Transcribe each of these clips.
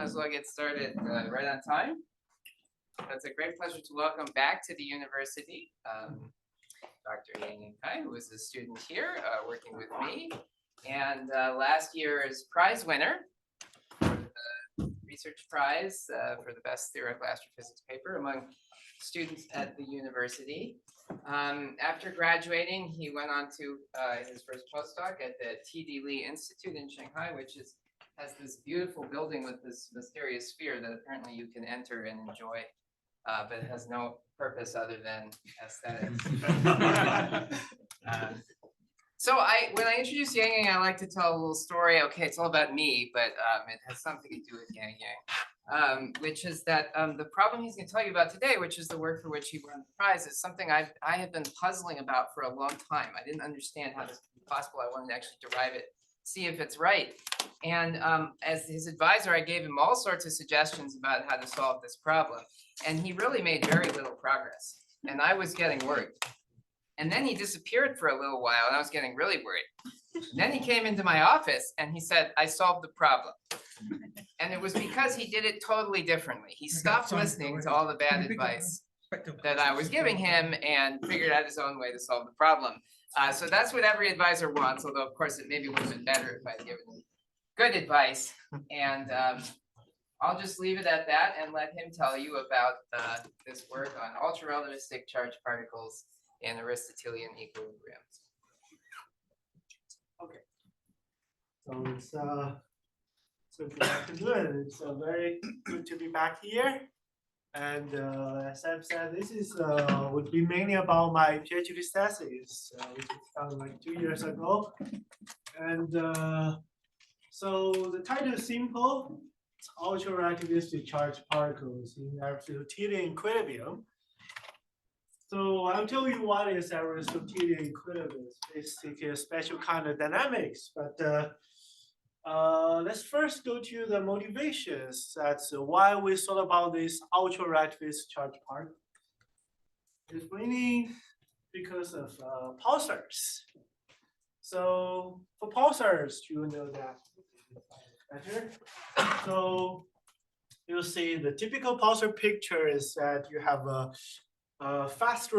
Might as well get started right on time. It's a great pleasure to welcome back to the university Dr. Yangyang, who is a student here working with me, and last year's prize winner for the research prize for the best theoretical astrophysics paper among students at the university. After graduating, he went on to his first postdoc at the T.D. Lee Institute in Shanghai, which has this beautiful building with this mysterious sphere that apparently you can enter and enjoy, but it has no purpose other than aesthetics. So when I introduce Yangyang, I like to tell a little story. Okay, it's all about me, but it has something to do with Yangyang, which is that the problem he's going to tell you about today, which is the work for which he won the prize, is something I have been puzzling about for a long time. I didn't understand how this could be possible. I wanted to actually derive it, see if it's right. And as his advisor, I gave him all sorts of suggestions about how to solve this problem. And he really made very little progress. And I was getting worried. And then he disappeared for a little while, and I was getting really worried. And then he came into my office, and he said, I solved the problem. And it was because he did it totally differently. He stopped listening to all the bad advice that I was giving him and figured out his own way to solve the problem. So that's what every advisor wants, although, of course, it maybe would have been better if I'd given him good advice. And I'll just leave it at that and let him tell you about this work on ultra-relativistic charged particles and Aristotelian equilibriums. Okay. So it's so good afternoon. It's very good to be back here. And as Sam said, this is would be mainly about my PhD thesis, which was done like 2 years ago. And so the title is simple. It's ultra-relativistic charged particles in Aristotelian equilibrium. So I'll tell you what is Aristotelian equilibrium. It's basically a special kind of dynamics. But let's first go to the motivations. That's why we thought about this ultra-relativistic charged particle. It's mainly because of pulsars. So for pulsars, you know that better. So you'll see the typical pulsar picture is that you have a fast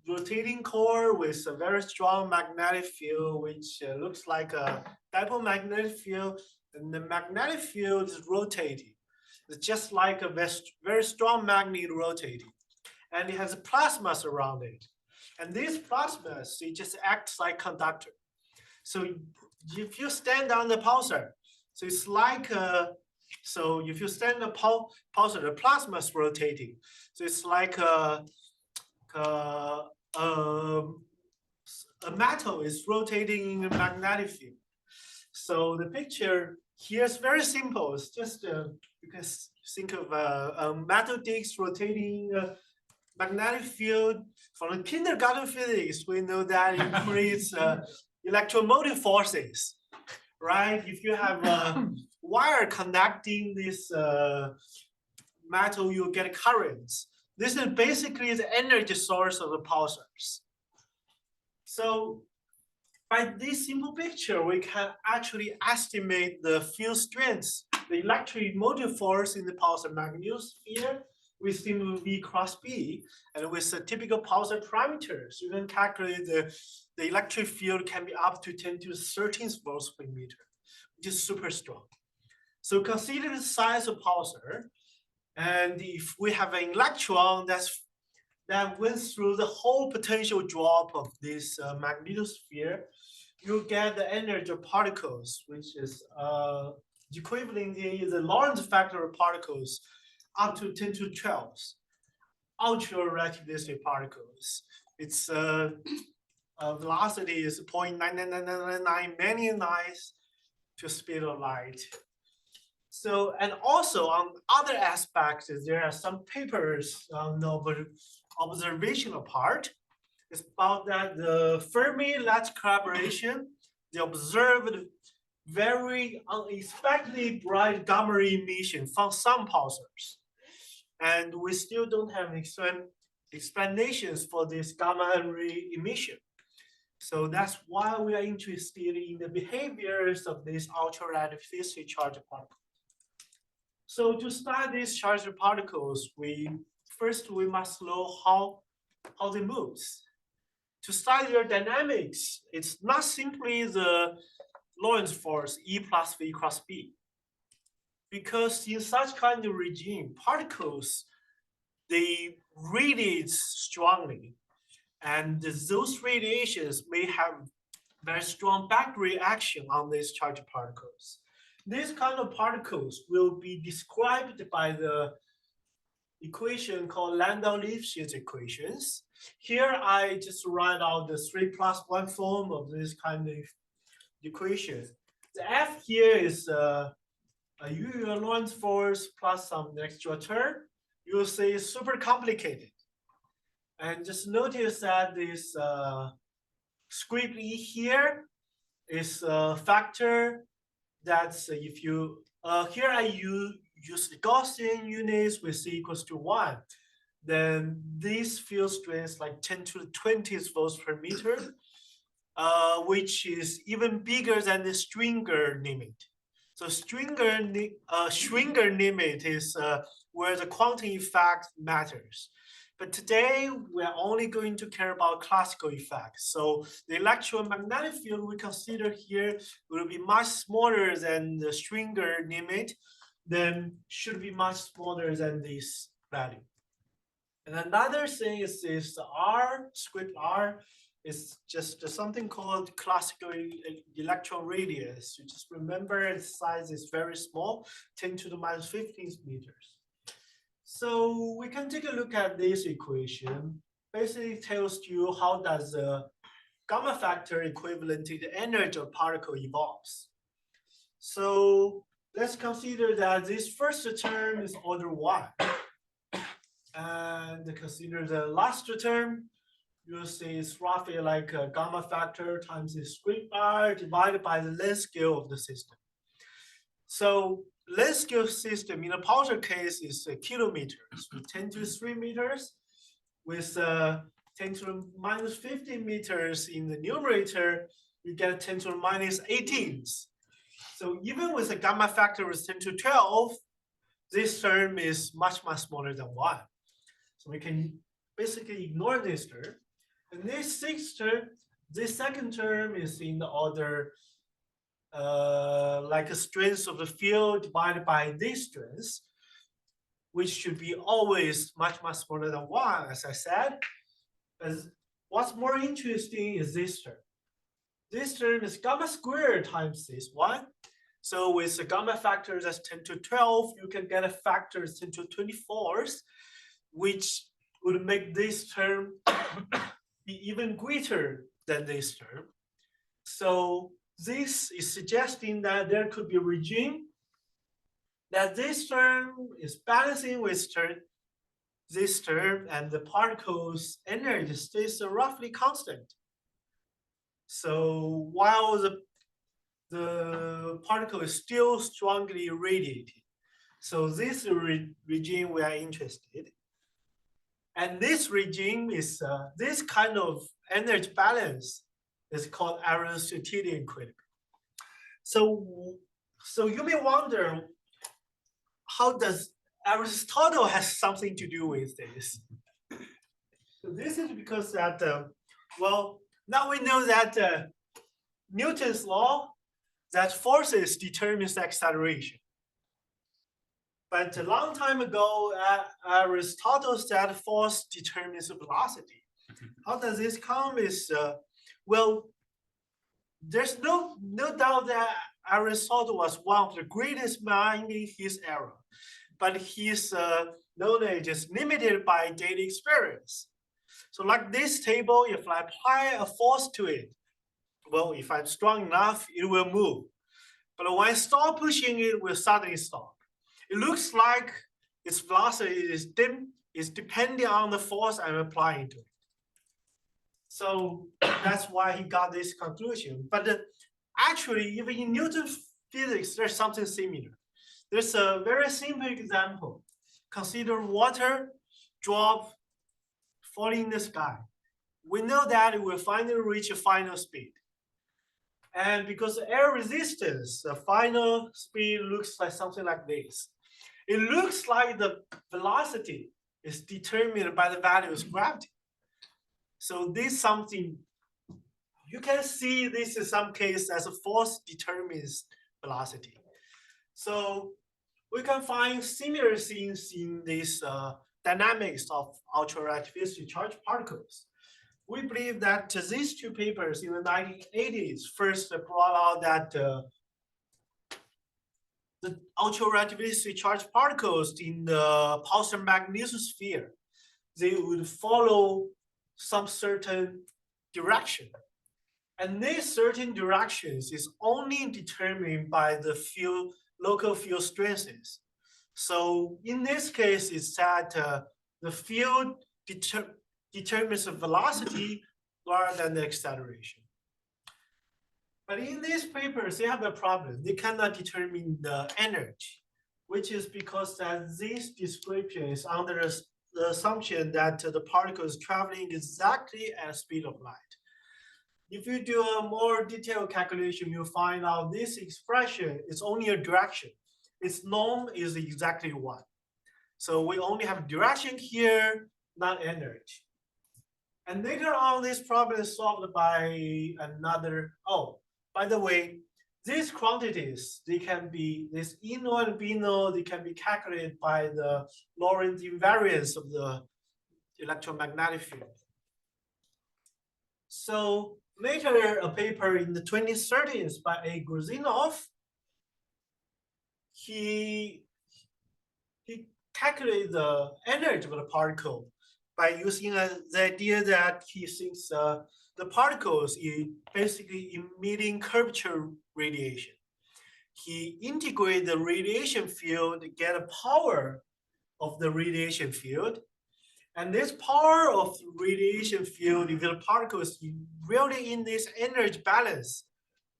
rotating core with a very strong magnetic field, which looks like a dipole magnetic field, and the magnetic field is rotating. It's just like a very strong magnet rotating, and it has plasmas around it. And these plasmas, it just acts like conductor. So if you stand on the pulsar, so it's like so if you stand the pulsar, the plasma is rotating. So it's like a metal is rotating in a magnetic field. So the picture here is very simple. It's just you can think of a metal disc rotating a magnetic field. From the kindergarten physics, we know that it creates electromotive forces, right? If you have a wire connecting this metal, you get currents. This is basically the energy source of the pulsars. So by this simple picture, we can actually estimate the field strength, the electromotive force in the pulsar magnetosphere with symbol V cross B, and with the typical pulsar parameters, you can calculate the electric field can be up to 10 to the 13th volts per meter, which is super strong. So consider the size of pulsar, and if we have an electron that went through the whole potential drop of this magnetosphere, you get the energy of particles, which is equivalent is the Lorentz factor of particles up to 10 to 12, ultra-relativistic particles. Its velocity is 0.99999 million nines to speed of light. So, and also on other aspects, there are some papers on the observational part. It's about that the Fermi-Lattice collaboration, they observed very unexpectedly bright gamma ray emission from some pulsars. And we still don't have explanations for this gamma ray emission. So that's why we are interested in the behaviors of these ultra-relativistic charged particles. So to start these charged particles, first we must know how they move. To study their dynamics, it's not simply the Lorentz force E plus V cross B. Because in such kind of regime, particles, they radiate strongly. And those radiations may have very strong back reaction on these charged particles. These kind of particles will be described by the equation called Landau-Lifshitz equations. Here I just write out the 3+1 form of this kind of equation. The F here is a usual Lorentz force plus some extra term. You'll see it's super complicated. And just notice that this script E here is a factor that's if you, here I use the Gaussian units with C equals to 1. Then this field strength is like 10 to the 20th volts per meter, which is even bigger than the Stringer limit. So Stringer limit is where the quantum effect matters. But today, we're only going to care about classical effects. So the electromagnetic field we consider here will be much smaller than the Stringer limit, then should be much smaller than this value. And another thing is this R, script R, is just something called classical electron radius. You just remember its size is very small, 10 to the minus 15 meters. So we can take a look at this equation. Basically tells you how does the gamma factor equivalent to the energy of particle evolves. So let's consider that this first term is order 1. And consider the last term, you'll see it's roughly like a gamma factor times the square R divided by the length scale of the system. So length scale system in the pulsar case is kilometers with 10 to 3 meters, with 10 to the minus 15 meters in the numerator, you get 10 to the minus 18. So even with a gamma factor with 10 to 12, this term is much, much smaller than 1. So we can basically ignore this term. And this second term is in the order like a strength of the field divided by this strength, which should be always much, much smaller than 1, as I said. As what's more interesting is this term. This term is gamma squared times this 1. So with the gamma factor that's 10 to 12, you can get a factor 10 to 24th, which would make this term be even greater than this term. So this is suggesting that there could be a regime that this term is balancing with this term, and the particle's energy stays roughly constant. So while the particle is still strongly radiating. So this regime we are interested. And this regime is this kind of energy balance is called Aristotelian equilibrium. So you may wonder, how does Aristotle has something to do with this? So this is because that, well, now we know that Newton's law, that forces determines acceleration. But a long time ago, Aristotle said force determines velocity. How does this come? Is well, there's no doubt that Aristotle was one of the greatest minds in his era, but his knowledge is limited by daily experience. So like this table, if I apply a force to it, well, if I'm strong enough, it will move. But when I stop pushing it, it will suddenly stop. It looks like its velocity is depending on the force I'm applying to it. So that's why he got this conclusion. But actually, even in Newton's physics, there's something similar. There's a very simple example. Consider water drop falling in the sky. We know that it will finally reach a final speed. And because of air resistance, the final speed looks like something like this. it looks like the velocity is determined by the values of gravity. So this something, you can see this in some case as a force determines velocity. So we can find similar things in this dynamics of ultra-relativistic charged particles. We believe that these two papers in the 1980s first brought out that the ultra-relativistic charged particles in the pulsar magnetosphere, they would follow some certain direction. And these certain directions is only determined by the field, local field strengths. So in this case, it's that the field determines the velocity rather than the acceleration. But in these papers, they have a problem. They cannot determine the energy, which is because that this description is under the assumption that the particle is traveling exactly at the speed of light. If you do a more detailed calculation, you'll find out this expression is only a direction. Its norm is exactly 1. So we only have direction here, not energy. And later on, this problem is solved by another, by the way, these quantities, they can be, this E naught and B naught, they can be calculated by the Lorentz invariance of the electromagnetic field. So later, a paper in the 2030s by A. Gruzinov, he calculated the energy of the particle by using the idea that he thinks the particles is basically emitting curvature radiation. He integrated the radiation field to get a power of the radiation field. And this power of the radiation field, if the particle is really in this energy balance,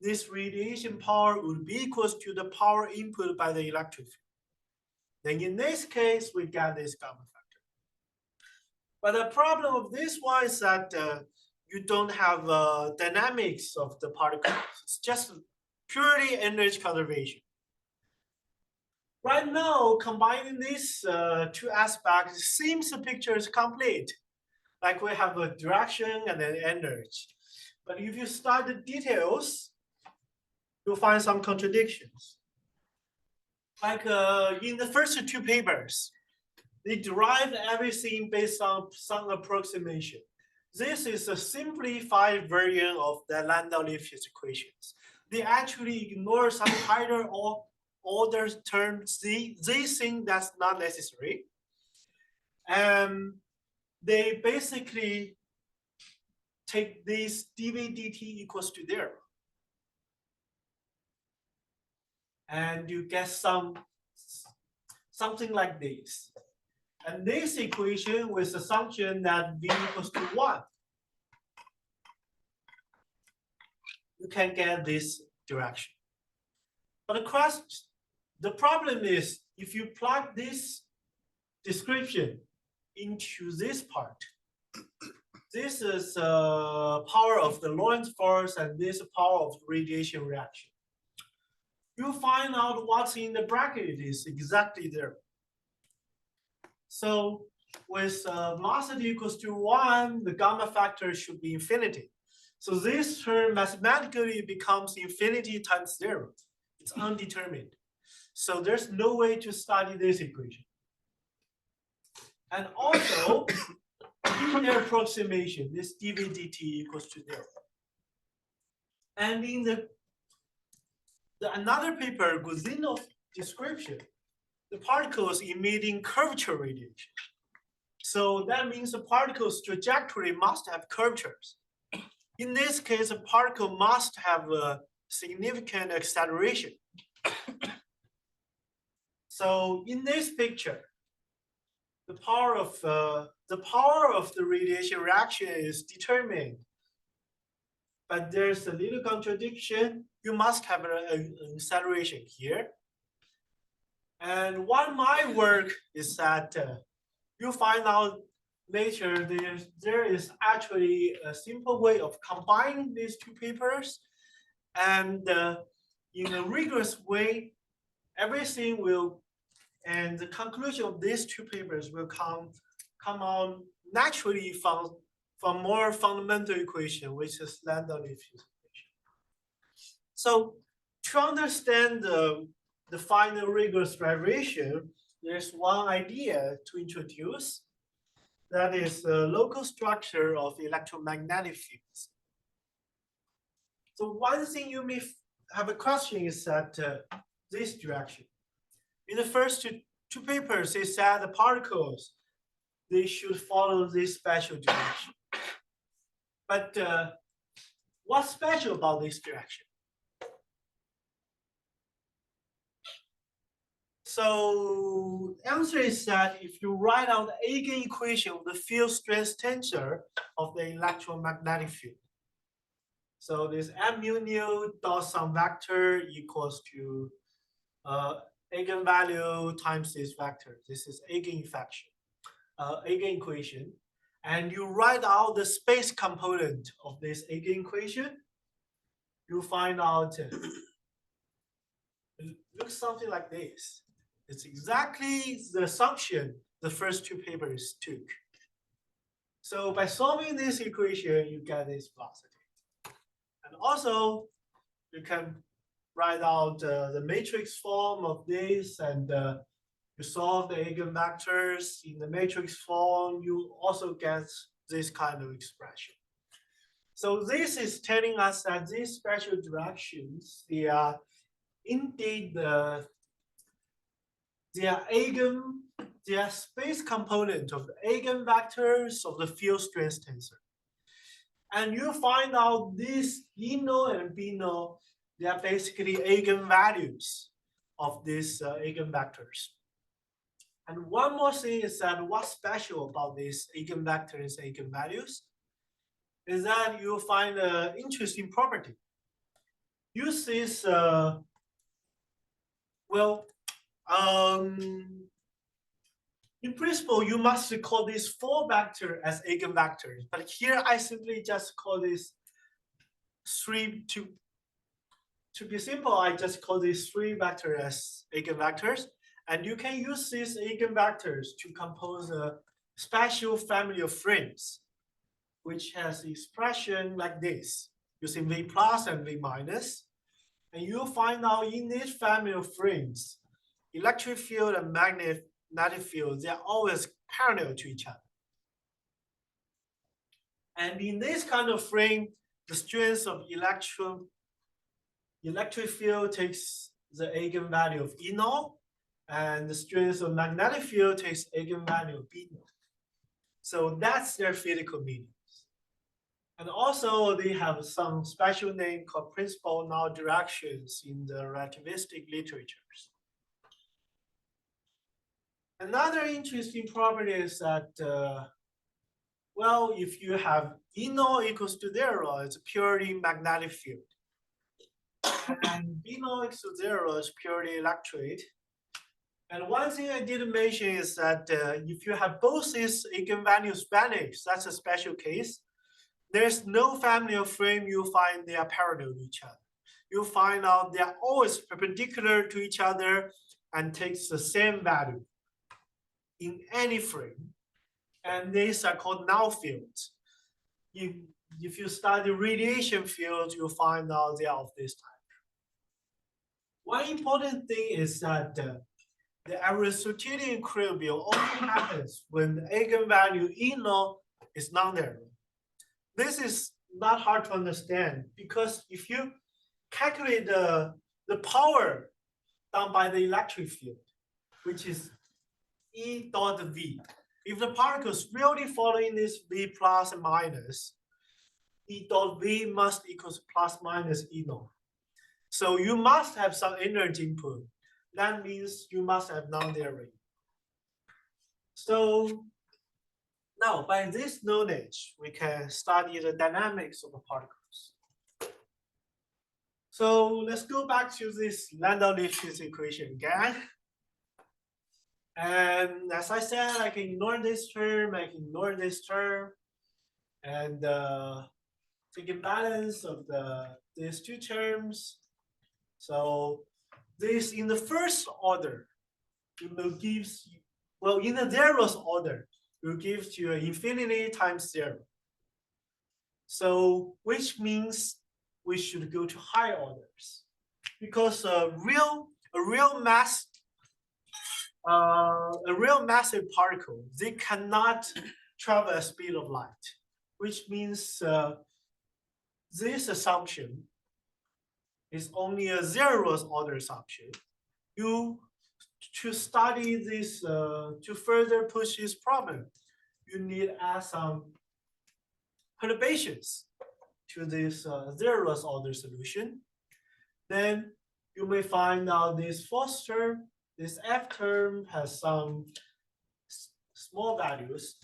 this radiation power would be equal to the power input by the electric field. Then in this case, we get this gamma factor. But the problem of this one is that you don't have dynamics of the particles. It's just purely energy conservation. Right now, combining these two aspects seems the picture is complete. Like we have a direction and then energy. But if you start the details, you'll find some contradictions. Like in the first two papers, they derived everything based on some approximation. This is a simplified version of the Landau-Lifshitz equations. They actually ignore some higher order terms. They think that's not necessary. And they basically take this dv dt equals to 0. And you get something like this. And this equation with assumption that v equals to 1, you can get this direction. But the problem is if you plug this description into this part, this is power of the Lorentz force and this power of radiation reaction. You find out what's in the bracket is exactly there. So with velocity equals to 1, the gamma factor should be infinity. So this term mathematically becomes infinity times 0. It's undetermined. So there's no way to study this equation. And also, in their approximation, this dv dt equals to 0. And in the another paper, Gruzinov description, the particles emitting curvature radiation. So that means the particle's trajectory must have curvatures. In this case, a particle must have a significant acceleration. So in this picture, the power of the radiation reaction is determined. But there's a little contradiction. You must have an acceleration here. And what my work is that you find out later there is actually a simple way of combining these two papers. And in a rigorous way, everything will And the conclusion of these two papers will come out naturally from more fundamental equation, which is lambda-Lipschitz equation. So to understand the final rigorous derivation, there's one idea to introduce. That is the local structure of electromagnetic fields. So one thing you may have a question is that this direction. In the first two papers, they said the particles, they should follow this special direction. But what's special about this direction? So the answer is that if you write out the eigenequation of the field strength tensor of the electromagnetic field, so this mu dot some vector equals to eigenvalue times this vector. This is eigenequation. And you write out the space component of this eigenequation, you find out it looks something like this. It's exactly the assumption the first two papers took. So by solving this equation, you get this velocity. And also, you can write out the matrix form of this, and you solve the eigenvectors in the matrix form, you also get this kind of expression. So this is telling us that these special directions, they are indeed they are space component of the eigenvectors of the field strength tensor. And you find out these E naught and B naught, they are basically eigenvalues of these eigenvectors. And one more thing is that what's special about these eigenvectors and eigenvalues is that you find an interesting property. Use this, in principle, you must call this 4 vector as eigenvectors, but here I simply just call this 3 to be simple, I just call these 3 vector as eigenvectors, and you can use these eigenvectors to compose a special family of frames, which has expression like this, using V plus and V minus, and you'll find out in this family of frames, electric field and magnetic field, they are always parallel to each other. And in this kind of frame, the strength of electric field takes the eigenvalue of E naught, and the strength of magnetic field takes eigenvalue of B naught. So that's their physical meanings. And also they have some special name called principal null directions in the relativistic literatures. Another interesting property is that, well, if you have E naught equals to 0, it's a purely magnetic field. And B naught equals to 0 is purely electric. And one thing I didn't mention is that if you have both these eigenvalues vanished, that's a special case. There's no family of frame you find they are parallel to each other. You find out they are always perpendicular to each other and takes the same value in any frame. And these are called null fields. If you study radiation fields, you'll find out they are of this type. One important thing is that the Aristotelian equilibrium only happens when the eigenvalue E naught is non-zero. This is not hard to understand because if you calculate the power done by the electric field, which is E dot V, if the particles really following this V plus and minus, E dot V must equals plus minus E naught. So you must have some energy input. That means you must have non-zero. So now by this knowledge, we can study the dynamics of the particles. So let's go back to this Landau-Lipschitz equation again. And as I said, I can ignore this term, I can ignore this term, and taking balance of these two terms. So this in the first order, it will give you, well, in the zeroth order, it will give you infinity times 0. So, which means we should go to higher orders, because a real massive particle, they cannot travel at speed of light, which means this assumption is only a zeroth order assumption. To study this, to further push this problem, you need to add some perturbations to this zeroth order solution. Then you may find out this fourth term, this F term has some small values.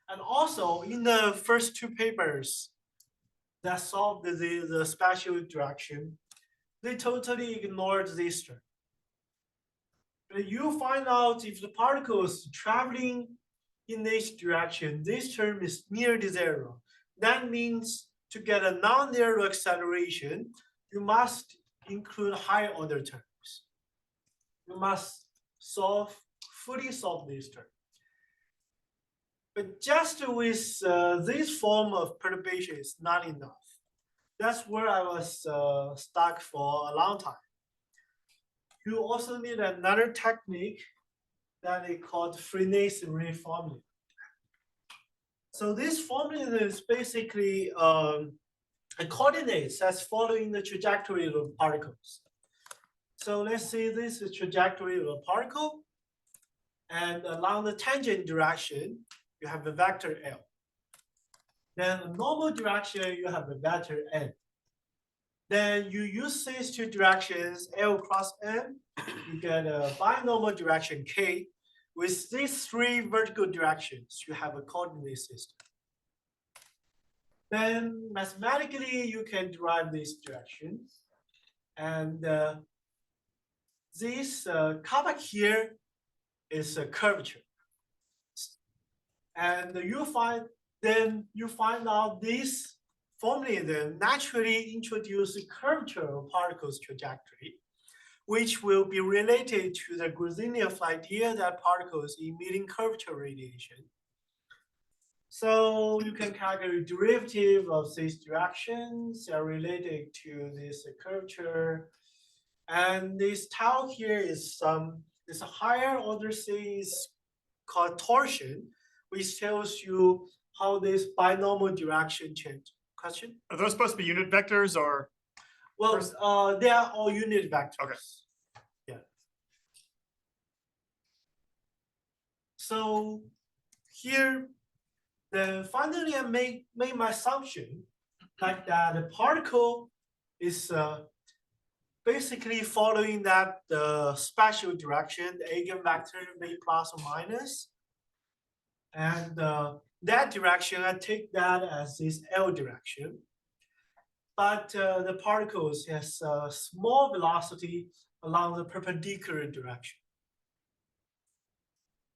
And also in the first two papers that solved the spatial interaction, they totally ignored this term. But you find out if the particle is traveling in this direction, this term is near the 0. That means to get a non-zero acceleration, you must include higher order terms. You must fully solve this term. But just with this form of perturbation is not enough. That's where I was stuck for a long time. You also need another technique that is called Frenet-Ray formula. So this formula is basically a coordinates that's following the trajectory of the particles. So let's say this is the trajectory of a particle, and along the tangent direction, you have a vector L. Then a normal direction, you have a vector N. Then you use these two directions, L cross N, you get a binormal direction K. With these three vertical directions, you have a coordinate system. Then mathematically, you can derive these directions. And this cover here is a curvature. And you find out this formula then naturally introduce the curvature of particles trajectory, which will be related to the Grozinian idea that particles emitting curvature radiation. So you can calculate derivative of these directions are related to this curvature. And this tau here is a higher order thing is called torsion, which tells you how this binomial direction change. Question? Are those supposed to be unit vectors or? Well, they are all unit vectors. Okay. Yeah. So here, then finally I made my assumption like that the particle is basically following that spatial direction, the eigenvector may plus or minus. And that direction, I take that as this L direction. But the particles has a small velocity along the perpendicular direction.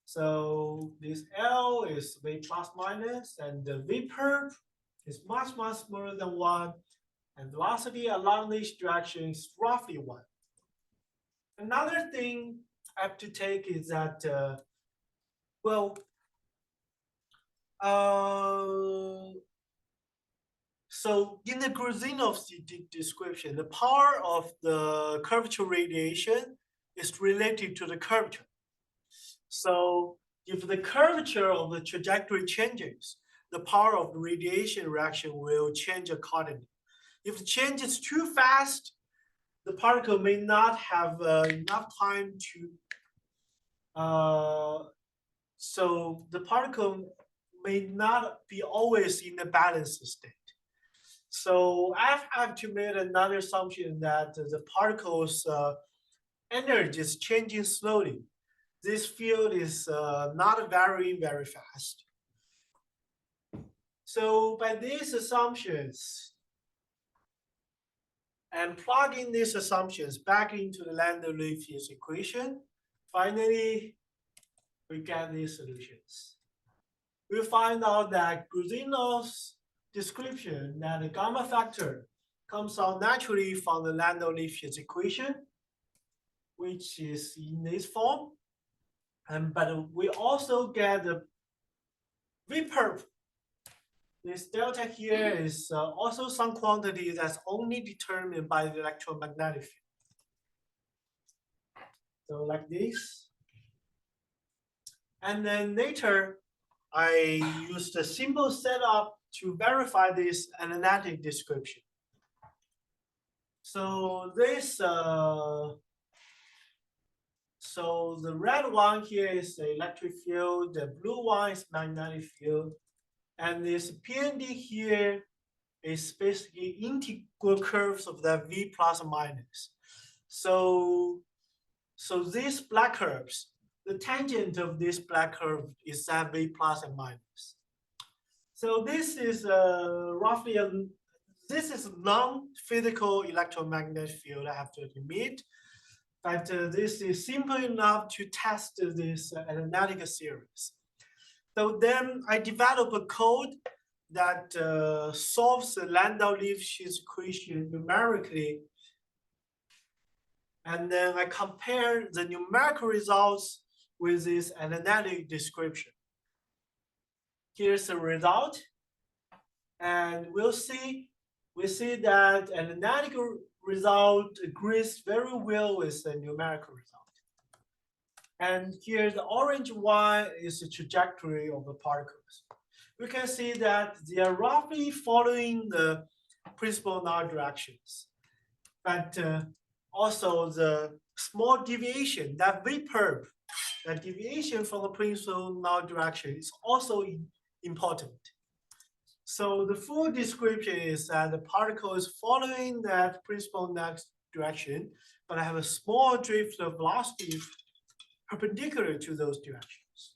So this L is V plus minus, and the V perp is much, much smaller than 1. And velocity along this direction is roughly 1. Another thing I have to take is that, so in the Grozinoff description, the power of the curvature radiation is related to the curvature. So if the curvature of the trajectory changes, the power of the radiation reaction will change accordingly. If it changes too fast, the particle may not have enough time to, so the particle may not be always in a balanced state. So I have to make another assumption that the particle's energy is changing slowly. This field is not very, very fast. So by these assumptions, and plugging these assumptions back into the Landau-Lipschitz equation, finally, we get these solutions. We find out that Grozinoff's description that the gamma factor comes out naturally from the Landau-Lipschitz equation, which is in this form. But we also get the vperp. This delta here is also some quantity that's only determined by the electromagnetic field. So like this. And then later, I used a simple setup to verify this analytic description. So this, so the red one here is the electric field, the blue one is magnetic field, and this PND here is basically integral curves of the V plus or minus. So these black curves, the tangent of this black curve is that V plus and minus. So this is roughly this is non-physical electromagnetic field, I have to admit. But this is simple enough to test this analytic series. So then I develop a code that solves the Landau-Lifshitz equation numerically. And then I compare the numerical results with this analytic description. Here's the result. And we see that analytic result agrees very well with the numerical result. And here the orange one is the trajectory of the particles. We can see that they are roughly following the principal null directions. But also the small deviation, that vperp, the deviation from the principal null direction is also important. So the full description is that the particle is following that principal null direction, but I have a small drift of velocity perpendicular to those directions.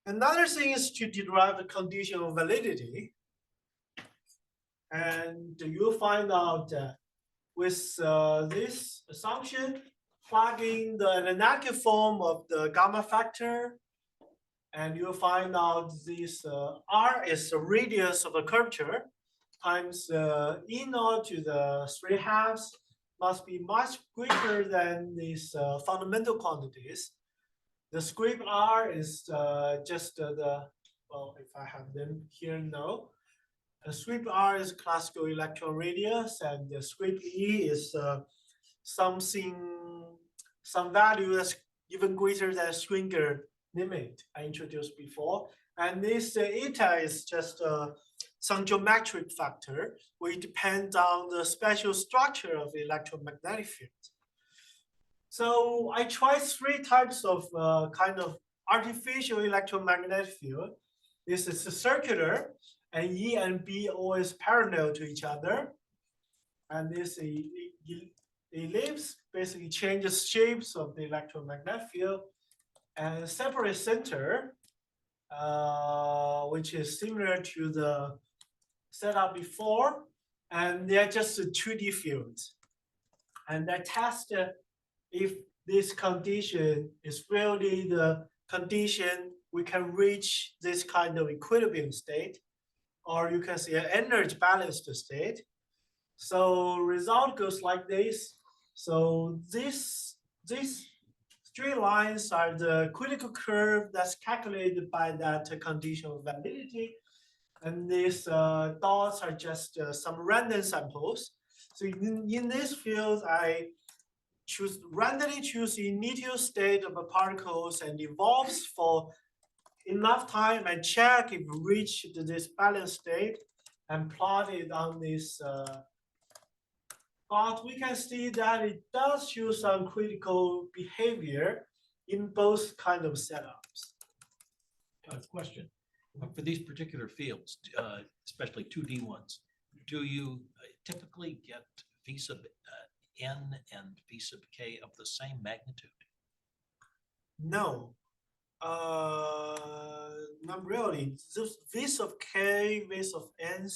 Another thing is to derive the condition of validity. And you'll find out that with this assumption, plugging the analytic form of the gamma factor, and you'll find out this R is the radius of the curvature times E naught to the 3/2 must be much greater than these fundamental quantities. The script R is just well, if I have them here, no. The script R is classical electron radius, and the script E is some value that's even greater than Schwinger limit I introduced before. And this eta is just some geometric factor, which depends on the special structure of the electromagnetic field. So I tried 3 types of kind of artificial electromagnetic field. This is a circular, and E and B always parallel to each other. And this ellipse basically changes shapes of the electromagnetic field, and separate center, which is similar to the setup before, and they're just 2D fields. And I test if this condition is really the condition we can reach this kind of equilibrium state, or you can see an energy balanced state. So result goes like this. So these straight lines are the critical curve that's calculated by that condition of validity. And these dots are just some random samples. So in this field, I randomly choose the initial state of the particles and evolves for enough time and check if we reach this balanced state and plot it on this plot. We can see that it does show some critical behavior in both kind of setups. Question. For these particular fields, especially 2D ones, do you typically get V sub n and V sub k of the same magnitude? No, not really. This V sub k, V sub n,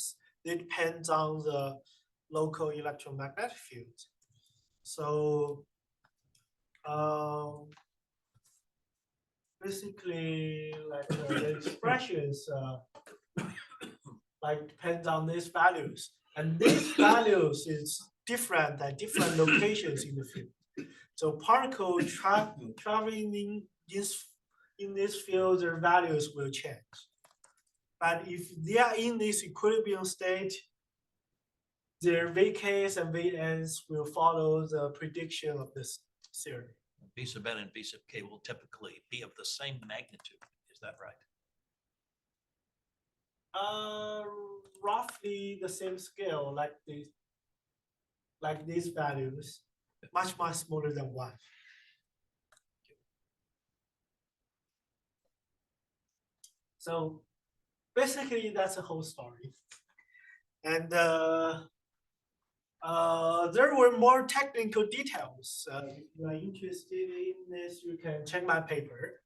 it depends on the local electromagnetic field. So basically, like the expressions like depends on these values, and these values is different at different locations in the field. So particle traveling in this field, their values will change. But if they are in this equilibrium state, their Vk's and Vn's will follow the prediction of this theory. V sub n and V sub k will typically be of the same magnitude. Is that right? Roughly the same scale, like these values, much smaller than 1. So basically, that's the whole story. And there were more technical details. If you are interested in this, you can check my paper.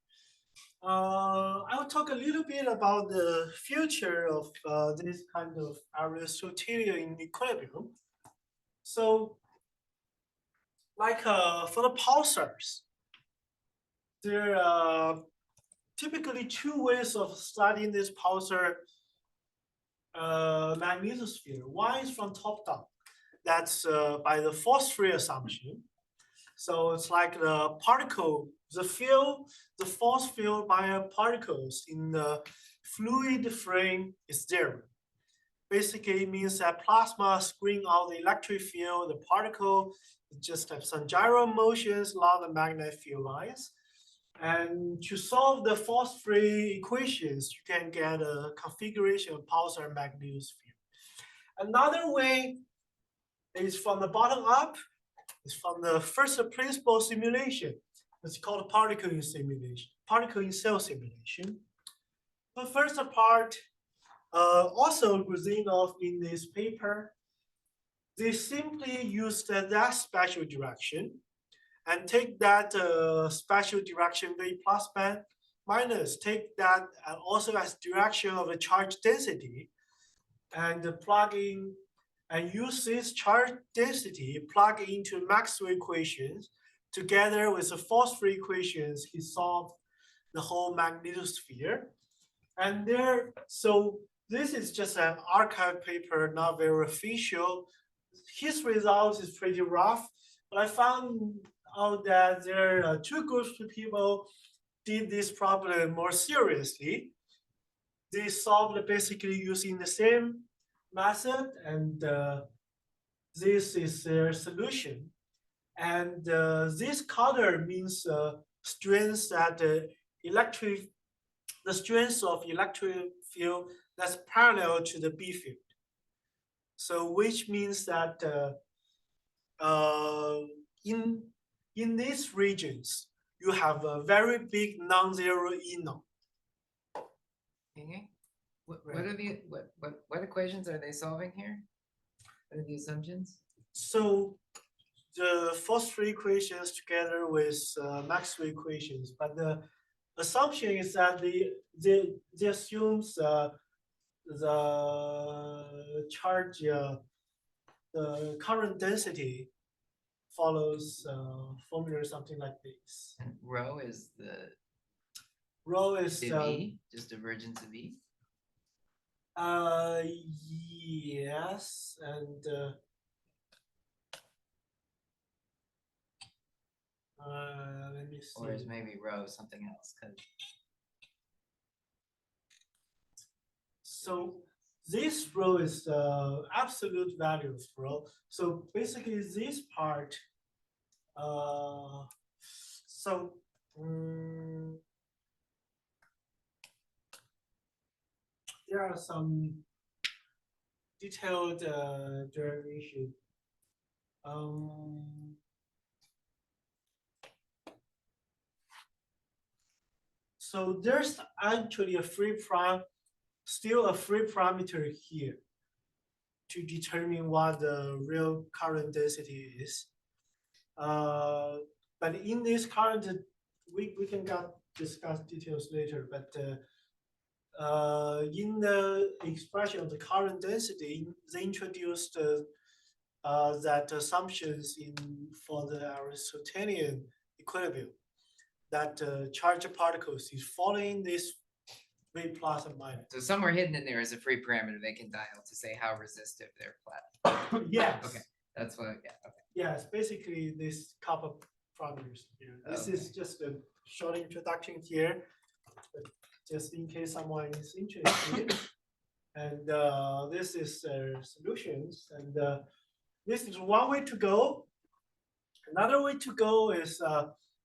I will talk a little bit about the future of this kind of Aristotelian equilibrium. So, like for the pulsars, there are typically 2 ways of studying this pulsar magnetosphere. One is from top down. That's by the force free assumption. So it's like the particle, the force field by particles in the fluid frame is 0. Basically, it means that plasma screen out the electric field, the particle just have some gyro motions along the magnetic field lines. And to solve the force-free equations, you can get a configuration of pulsar magnetosphere. Another way is from the bottom up. It's from the first principle simulation. It's called particle in simulation, particle in cell simulation. The first part, also Gruzinov in this paper, they simply used that spatial direction and take that spatial direction V plus band minus, take that also as direction of the charge density and plug in and use this charge density, plug into Maxwell equations together with the force-free equations. He solved the whole magnetosphere. And so this is just an archive paper, not very official. His results is pretty rough, but I found out that there are 2 groups of people did this problem more seriously. They solved basically using the same method, and this is their solution. And this color means strength that the strength of electric field that's parallel to the B field. So which means that in these regions, you have a very big non-zero E naught. Okay. What equations are they solving here? What are the assumptions? So the force-free equations together with Maxwell equations, but the assumption is that they assumes the charge, the current density follows formula something like this. And rho is the Rho is V, just divergence of V. Yes, and let me see. Or is maybe rho something else? So this rho is the absolute value of rho. So basically this part, there are some detailed derivation. So there's actually a free still a free parameter here to determine what the real current density is. But in this current, we can discuss details later, but in the expression of the current density, they introduced that assumptions for the Aristotelian equilibrium, that charged particles is following this V plus and minus. So somewhere hidden in there is a free parameter they can dial to say how resistive their flat. Yes. Okay, that's what. Yeah. Okay. Yes, basically this copper parameters here. This Okay. is just a short introduction here, but just in case someone is interested. And this is solutions, and this is one way to go. Another way to go is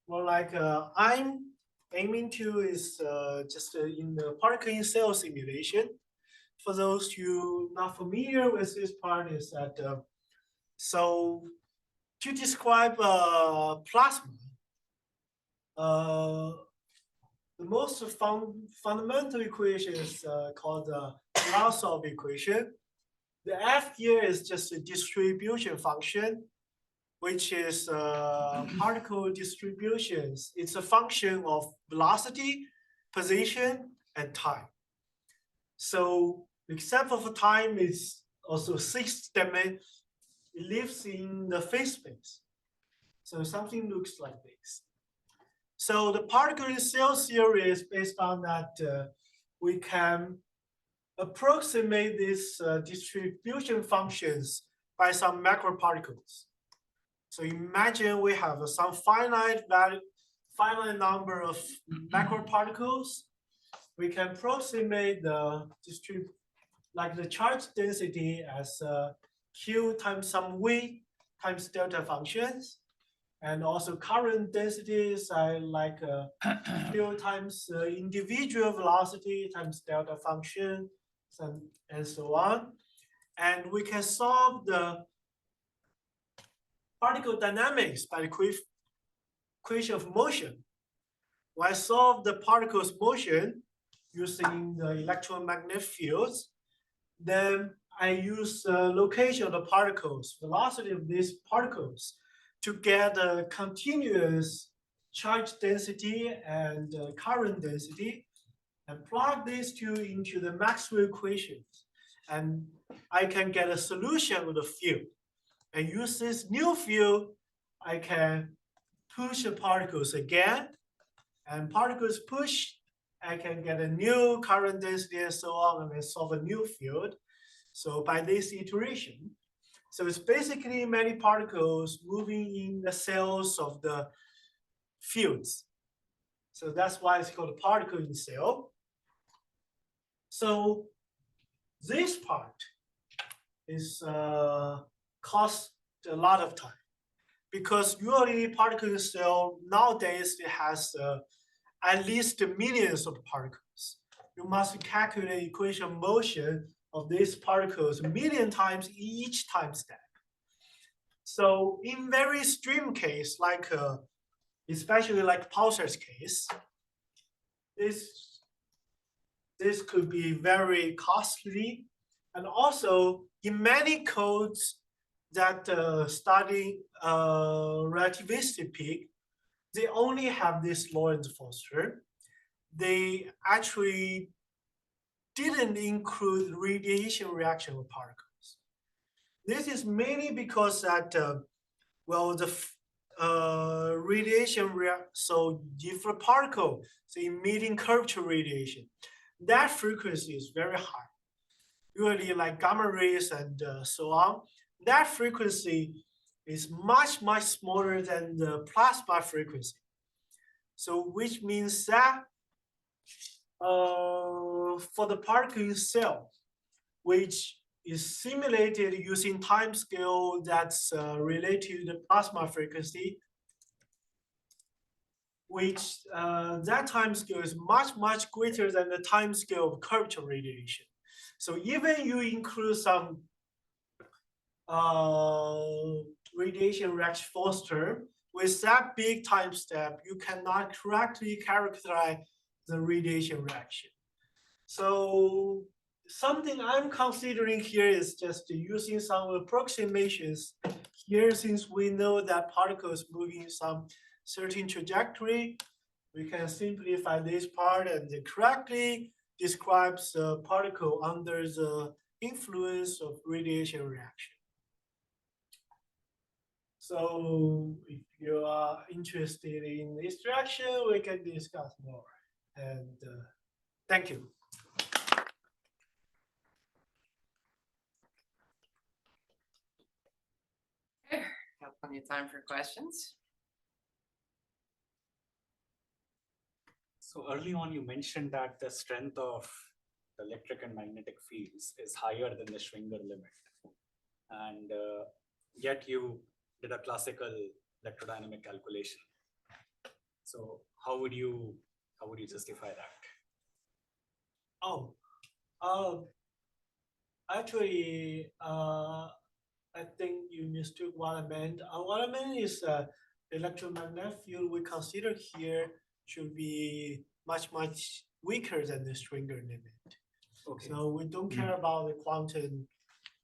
more like I'm aiming to is just in the particle in cell simulation. For those who not familiar with this part, is that so to describe plasma, the most fundamental equation is called the Grad equation. The F here is just a distribution function, which is particle distributions. It's a function of velocity, position, and time. So except for time, it's also sixth dimension. It lives in the phase space. So something looks like this. So the particle in cell theory is based on that we can approximate these distribution functions by some macroparticles. So imagine we have some finite number of macroparticles. We can approximate the the charge density as Q times some V times delta functions. And also current densities are like Q times individual velocity times delta function, and so on. And we can solve the particle dynamics by the equation of motion. When I solve the particle's motion using the electromagnetic fields, then I use the location of the particles, velocity of these particles, to get a continuous charge density and current density, and plug these two into the Maxwell equations. And I can get a solution with the field. And use this new field, I can push the particles again, and particles push, I can get a new current density and so on, and then solve a new field. So by this iteration, so it's basically many particles moving in the cells of the fields. So that's why it's called a particle in cell. So this part is cost a lot of time, because usually particle in cell nowadays it has at least millions of particles. You must calculate equation of motion of these particles a million times each time step. So in very extreme case, like especially like pulsar's case, this could be very costly. And also in many codes that study relativistic peak, they only have this Lorentz-Foster. They actually didn't include radiation reaction of particles. This is mainly because that, well, the radiation so if a particle is emitting curvature radiation, that frequency is very high. Usually like gamma rays and so on, that frequency is much, much smaller than the plasma frequency. So which means that for the particle in cell, which is simulated using time scale that's related to the plasma frequency, which that time scale is much, much greater than the time scale of curvature radiation. So even you include some radiation reaction force term, with that big time step, you cannot correctly characterize the radiation reaction. So something I'm considering here is just using some approximations here, since we know that particles moving some certain trajectory, we can simplify this part and correctly describes the particle under the influence of radiation reaction. So if you are interested in this direction, we can discuss more. And thank you. Okay, got plenty of time for questions. So early on, you mentioned that the strength of the electric and magnetic fields is higher than the Schwinger limit. And yet you did a classical electrodynamic calculation. So how would you justify that? Oh, actually, I think you mistook what I meant. What I meant is the electromagnetic field we consider here should be much weaker than the Schwinger limit. Okay. So we don't care about the quantum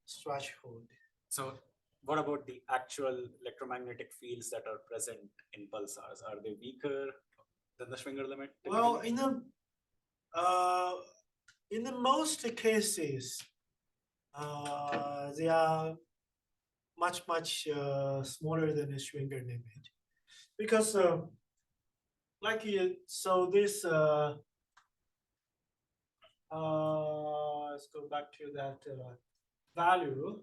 threshold. So what about the actual electromagnetic fields that are present in pulsars? Are they weaker than the Schwinger limit? Well, typically? in the most cases, they are much smaller than the Schwinger limit, because so this let's go back to that value.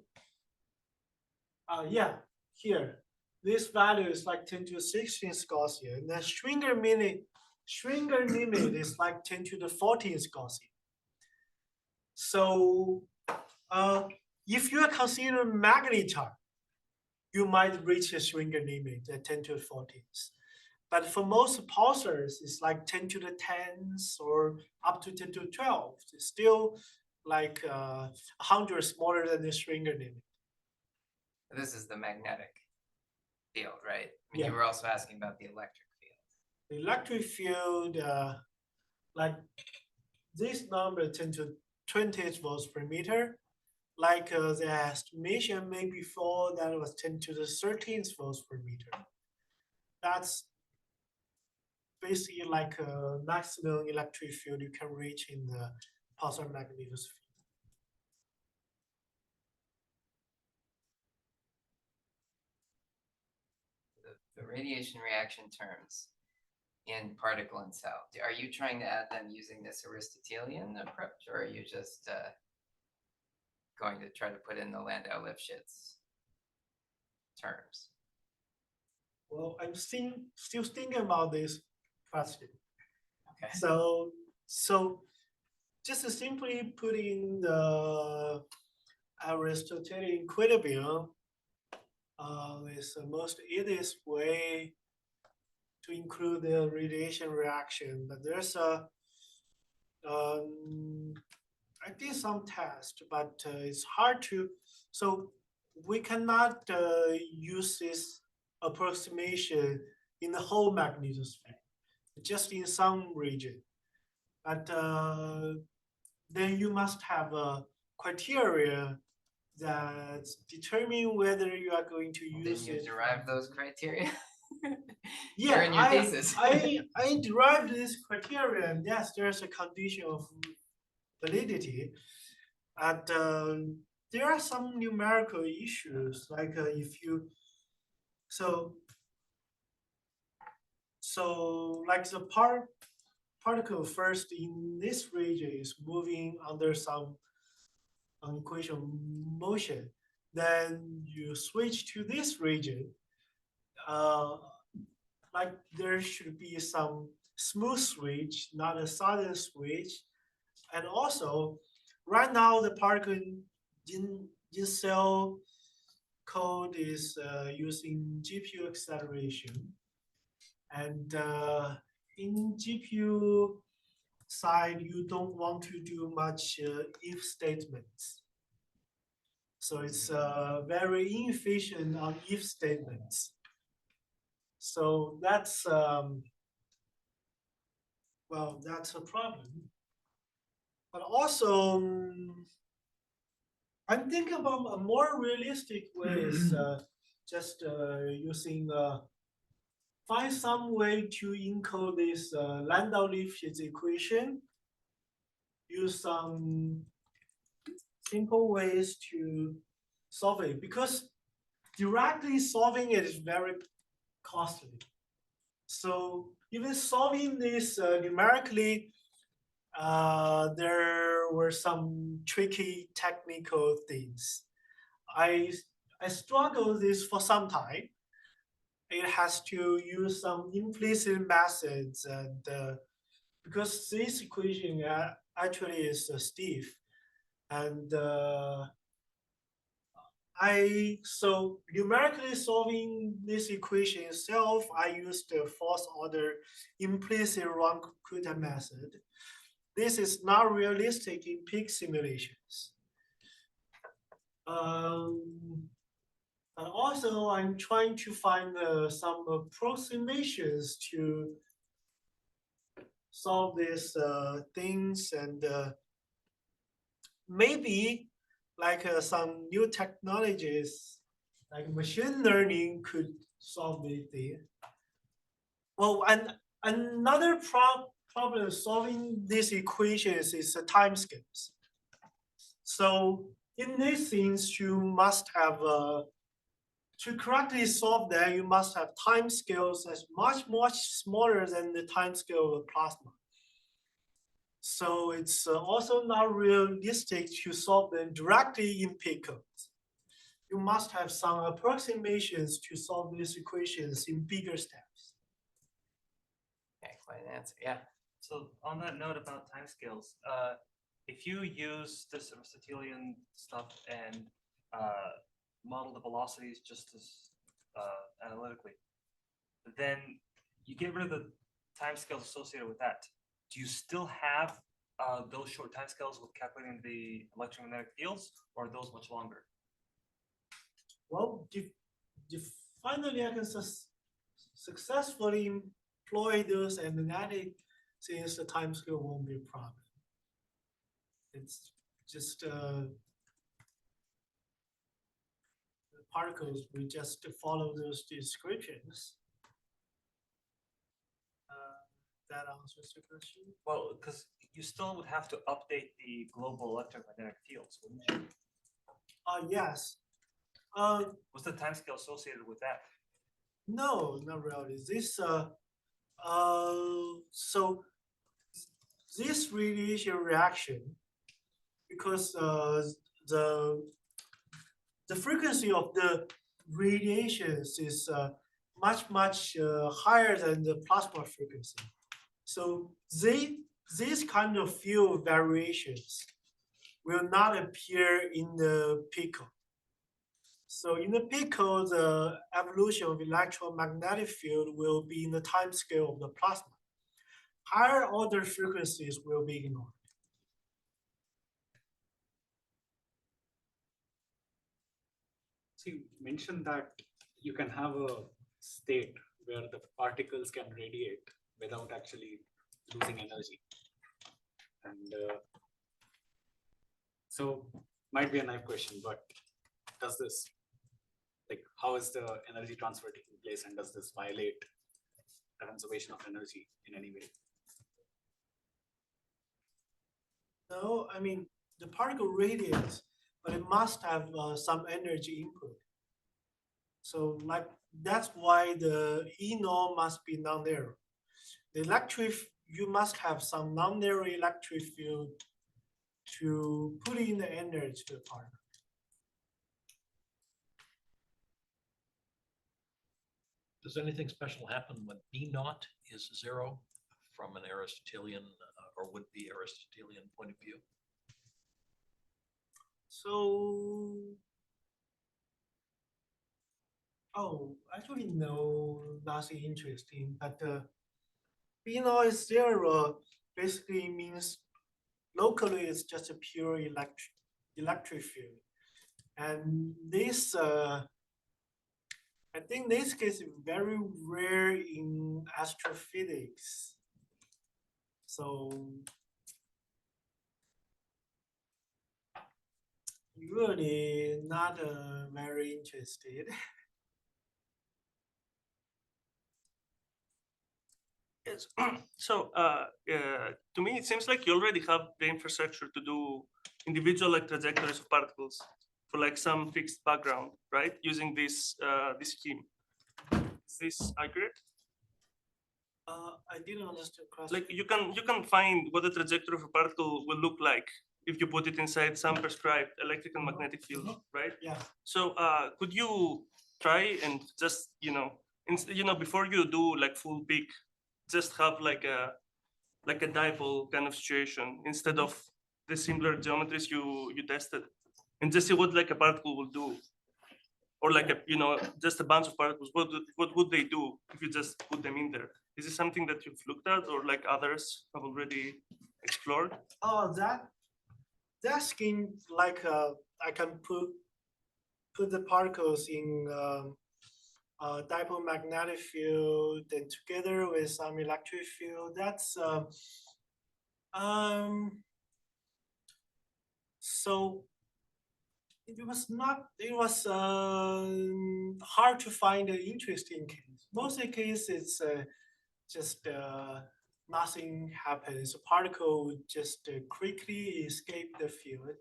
Yeah, here this value is like 10 to the 16th Gaussian. The Schwinger limit is like 10 to the 14th Gaussian. So if you are considering magnetar, you might reach a Schwinger limit at 10 to the 14th. But for most pulsars, it's like 10 to the 10th or up to 10 to the 12th. It's still like 100 smaller than the Schwinger limit. This is the magnetic field, right? I mean, Yeah. you were also asking about the electric field. The electric field, like this number 10 to 20 volts per meter, like the estimation made before, that was 10 to the 13th volts per meter. That's basically like a maximum electric field you can reach in the pulsar magnetosphere. The radiation reaction terms in particle and cell. Are you trying to add them using this Aristotelian approach, or are you just going to try to put in the Landau-Lifshitz terms? Well, I'm still thinking about this question. Okay. So just simply putting the Aristotelian equilibrium is the most easiest way to include the radiation reaction. But there's I did some test, but it's hard to, so we cannot use this approximation in the whole magnetosphere, just in some region. But then you must have a criteria that determine whether you are going to use Didn't you it. derive those criteria? Yeah, They're in your thesis. I derived this criteria, and yes, there's a condition of validity. And there are some numerical issues, like if you, so like the particle first in this region is moving under some equation motion, then you switch to this region, like there should be some smooth switch, not a sudden switch. And also, right now the particle in cell code is using GPU acceleration. And in GPU side, you don't want to do much if statements. So it's very inefficient on if statements. So that's, well, that's a problem. But also, I'm thinking about a more realistic ways, just using, find some way to encode this Landau-Lifshitz equation, use some simple ways to solve it, because directly solving it is very costly. So even solving this numerically, there were some tricky technical things. I struggled this for some time. It has to use some implicit methods, and because this equation actually is stiff, and so numerically solving this equation itself, I used the fourth order implicit Ronco-Kutta method. This is not realistic in peak simulations. And also, I'm trying to find some approximations to solve these things, and maybe like some new technologies like machine learning could solve this thing. Well, and another problem solving these equations is the time scales. So in these things, you must have to correctly solve that, you must have time scales that's much smaller than the time scale of plasma. So it's also not realistic to solve them directly in picos. You must have some approximations to solve these equations in bigger steps. Okay, quite an answer. Yeah. So on that note about timescales, if you use this Aristotelian stuff and model the velocities just as analytically, then you get rid of the timescales associated with that. Do you still have those short timescales with calculating the electromagnetic fields, or are those much longer? Well, finally, I can successfully employ those analytic, since the time scale won't be a problem. It's just the particles, we just follow those descriptions. That answers your question. Well, because you still would have to update the global electromagnetic fields, wouldn't you? Yes. What's the timescale associated with that? No, not really. This so this radiation reaction, because the frequency of the radiations is much higher than the plasma frequency. So these kind of field variations will not appear in the pico. So in the pico, the evolution of electromagnetic field will be in the time scale of the plasma. Higher order frequencies will be ignored. So you mentioned that you can have a state where the particles can radiate without actually losing energy. And so might be a naive question, but does this, like, how is the energy transfer taking place, and does this violate the conservation of energy in any way? No, I mean, the particle radiates, but it must have some energy input. So like, that's why the E norm must be non-zero. The electric, you must have some non-zero electric field to put in the energy to the particle. Does anything special happen when B naught is zero from an Aristotelian or would be Aristotelian point of view? So, actually, no, nothing interesting. But B naught is zero basically means locally it's just a pure electric field, and this I think this case is very rare in astrophysics. So really not very interested. Yes. So to me, it seems like you already have the infrastructure to do individual like trajectories of particles for like some fixed background, right? Using this scheme. Is this accurate? I didn't understand the question. Like you can find what the trajectory of a particle will look like if you put it inside some prescribed electric and magnetic field, right? Yeah. So could you try and just before you do like full peak, just have like a like a dipole kind of situation instead of the simpler geometries you tested, and just see what like a particle will do, or like a just a bunch of particles. What would they do if you just put them in there? Is this something that you've looked at, or like others have already explored? Oh, that scheme, like I can put the particles in a dipole magnetic field, and together with some electric field. That's so it was not. It was hard to find an interesting case. Most of the case, it's just nothing happens. A particle would just quickly escape the field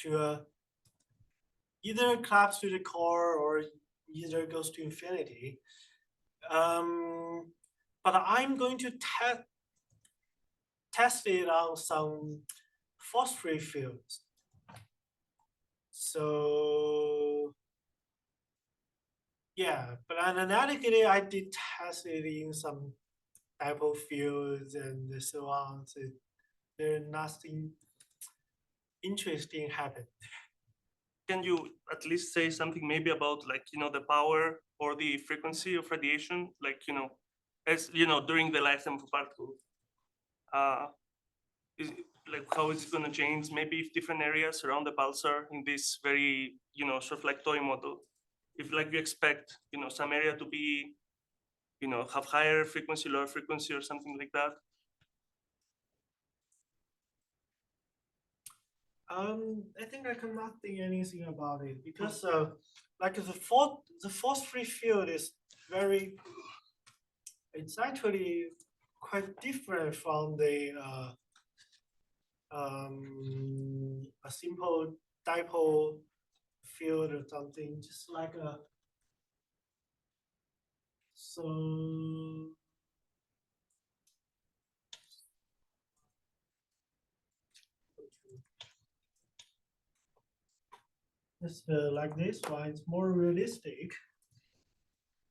to either collapse to the core or either goes to infinity. But I'm going to test it on some force-free fields. So yeah, but analytically, I did test it in some dipole fields and so on. So there's nothing interesting happened. Can you at least say something maybe about like the power or the frequency of radiation, like as during the lifetime of a particle? Like how is it going to change? Maybe if different areas around the pulsar in this very sort of like toy model, if like you expect some area to be have higher frequency, lower frequency, or something like that. I think I cannot think anything about it because like the force-free field is very. It's actually quite different from the a simple dipole field or something, just like a. So. It's like this one, it's more realistic.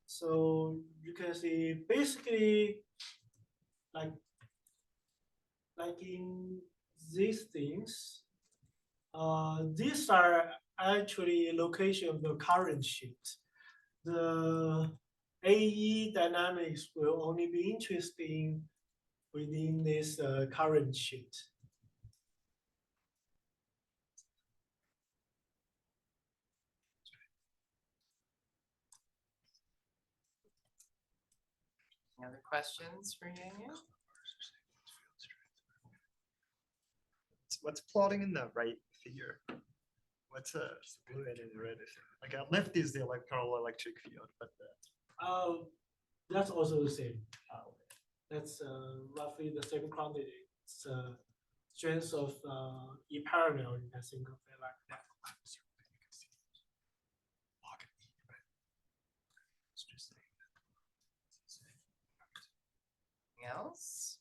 So you can see basically like in these things, these are actually location of the current sheet. The AE dynamics will only be interesting within this current sheet. Any other questions for Yangyang? What's plotting in the right figure? What's blue and the red? Like left is the electric field, but That's also the same. That's roughly the same quantity. It's strength of E parallel. You can think of it like that. Anything else?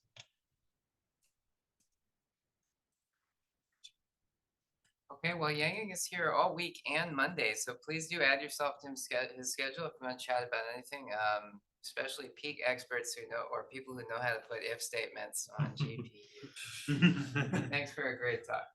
Okay, well, Yangyang is here all week and Monday, so please do add yourself to his schedule if you want to chat about anything, especially peak experts who know, or people who know how to put if statements on GPU. Thanks for a great talk.